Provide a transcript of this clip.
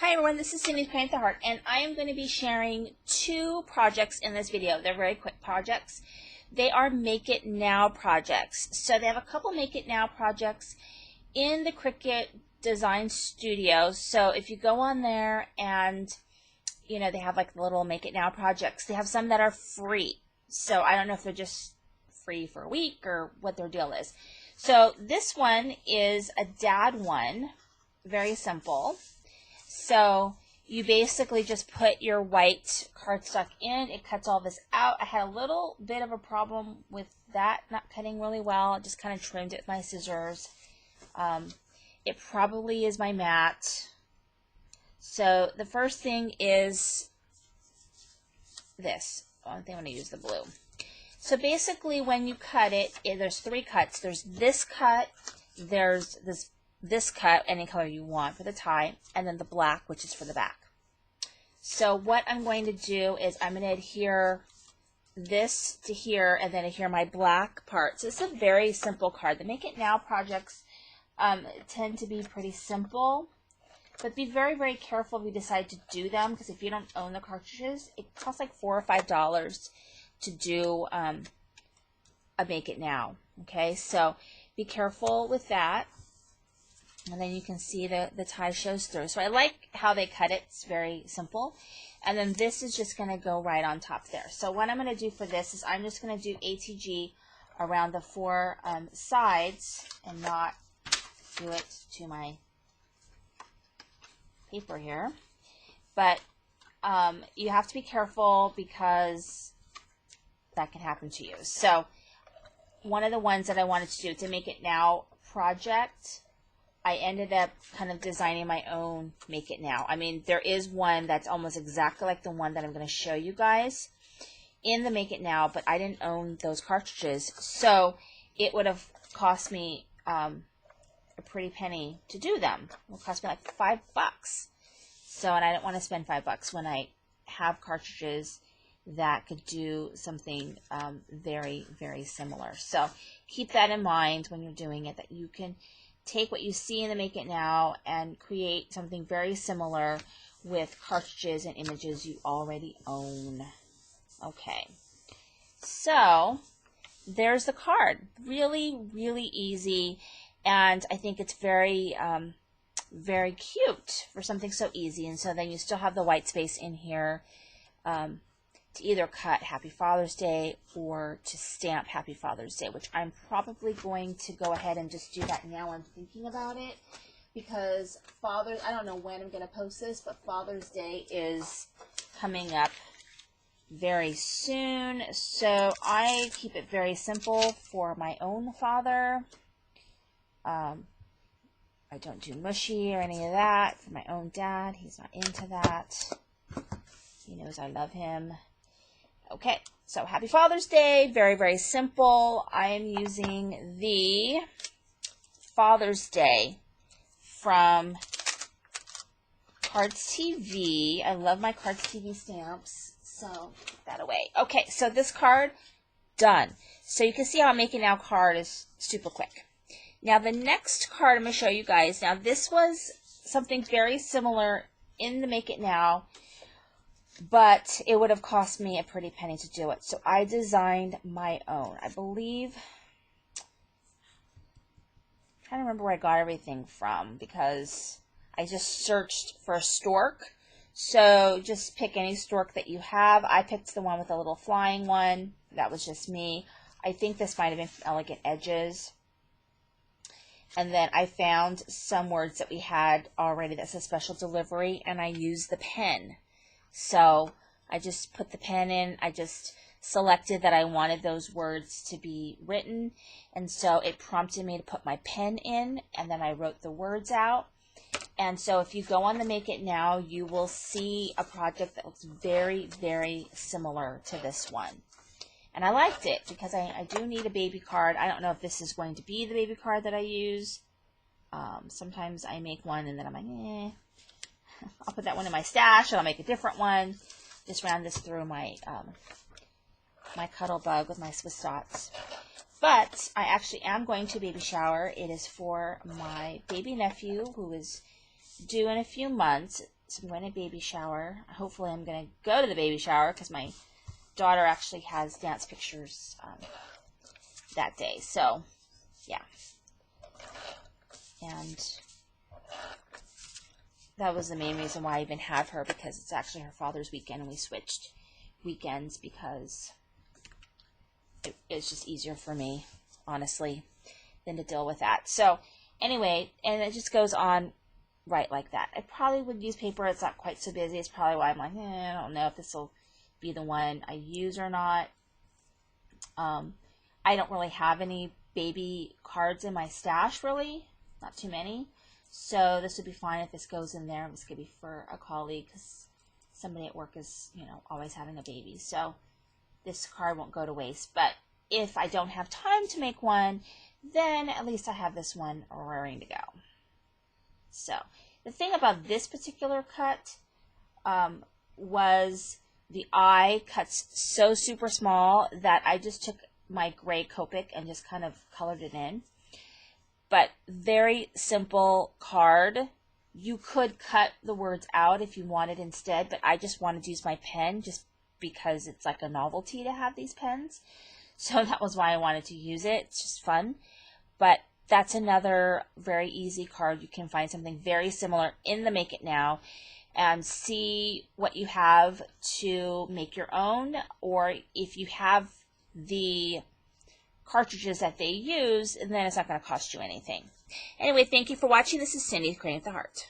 Hi everyone, this is Cindy's Paint the Heart, and I am going to be sharing two projects in this video. They're very quick projects. They are Make It Now projects. So they have a couple Make It Now projects in the Cricut Design Studio. So if you go on there and, you know, they have like the little Make It Now projects. They have some that are free. So I don't know if they're just free for a week or what their deal is. So this one is a dad one, very simple. So you basically just put your white cardstock in. It cuts all this out. I had a little bit of a problem with that not cutting really well. I just kind of trimmed it with my scissors. It probably is my mat. So the first thing is this. I think I'm going to use the blue. So basically when you cut it, there's three cuts. There's this cut, there's this cut, any color you want for the tie, and then the black, which is for the back. So what I'm going to do is I'm going to adhere this to here and then adhere my black part. So it's a very simple card. The Make It Now projects tend to be pretty simple, but be very, very careful if you decide to do them, because if you don't own the cartridges, it costs like $4 or $5 to do a Make It Now. Okay, so be careful with that. And then you can see the tie shows through. So I like how they cut it. It's very simple. And then this is just going to go right on top there. So what I'm going to do for this is I'm just going to do ATG around the four sides and not do it to my paper here. But you have to be careful because that can happen to you. So one of the ones that I wanted to do to Make It Now project, I ended up kind of designing my own Make It Now. I mean, there is one that's almost exactly like the one that I'm going to show you guys in the Make It Now, but I didn't own those cartridges. So it would have cost me a pretty penny to do them. It would cost me like $5. So, and I didn't want to spend $5 when I have cartridges that could do something very, very similar. So keep that in mind when you're doing it, that you can take what you see in the Make It Now and create something very similar with cartridges and images you already own. Okay, so there's the card. Really, really easy, and I think it's very, very cute for something so easy. And so then you still have the white space in here to either cut Happy Father's Day or to stamp Happy Father's Day, which I'm probably going to go ahead and just do that now. I'm thinking about it because I don't know when I'm going to post this, but Father's Day is coming up very soon. So I keep it very simple for my own father. I don't do mushy or any of that. For my own dad, he's not into that. He knows I love him. Okay, so Happy Father's Day, very, very simple. I am using the Father's Day from Cards TV. I love my Cards TV stamps, so put that away. Okay, so this card, done. So you can see how Make It Now card is super quick. Now the next card I'm going to show you guys. Now this was something very similar in the Make It Now, but it would have cost me a pretty penny to do it. So I designed my own. I believe, I'm trying to remember where I got everything from because I just searched for a stork. So just pick any stork that you have. I picked the one with the little flying one. That was just me. I think this might have been from Elegant Edges. And then I found some words that we had already that said special delivery, and I used the pen. So I just put the pen in. I just selected that I wanted those words to be written. And so it prompted me to put my pen in, and then I wrote the words out. And so if you go on the Make It Now, you will see a project that looks very, very similar to this one. And I liked it because I do need a baby card. I don't know if this is going to be the baby card that I use. Sometimes I make one and then I'm like, eh. I'll put that one in my stash, and I'll make a different one. Just ran this through my my Cuddle Bug with my Swiss dots. But I actually am going to a baby shower. It is for my baby nephew who is due in a few months. So we went to a baby shower. Hopefully I'm going to go to the baby shower because my daughter actually has dance pictures that day. So, yeah. And that was the main reason why I even have her, because it's actually her father's weekend, and we switched weekends because it's just easier for me, honestly, than to deal with that. So, anyway, and it just goes on right like that. I probably would use paper. It's not quite so busy. It's probably why I'm like, I don't know if this will be the one I use or not. I don't really have any baby cards in my stash, really. Not too many. So this would be fine if this goes in there. This could be for a colleague because somebody at work is, always having a baby. So this card won't go to waste. But if I don't have time to make one, then at least I have this one raring to go. So the thing about this particular cut was the eye cuts so super small that I just took my gray Copic and just kind of colored it in. But very simple card. You could cut the words out if you wanted instead, but I just wanted to use my pen just because it's like a novelty to have these pens. So that was why I wanted to use it. It's just fun. But that's another very easy card. You can find something very similar in the Make It Now and see what you have to make your own, or if you have the cartridges that they use, and then it's not going to cost you anything. Anyway, thank you for watching. This is Cindy, Creating with the Heart.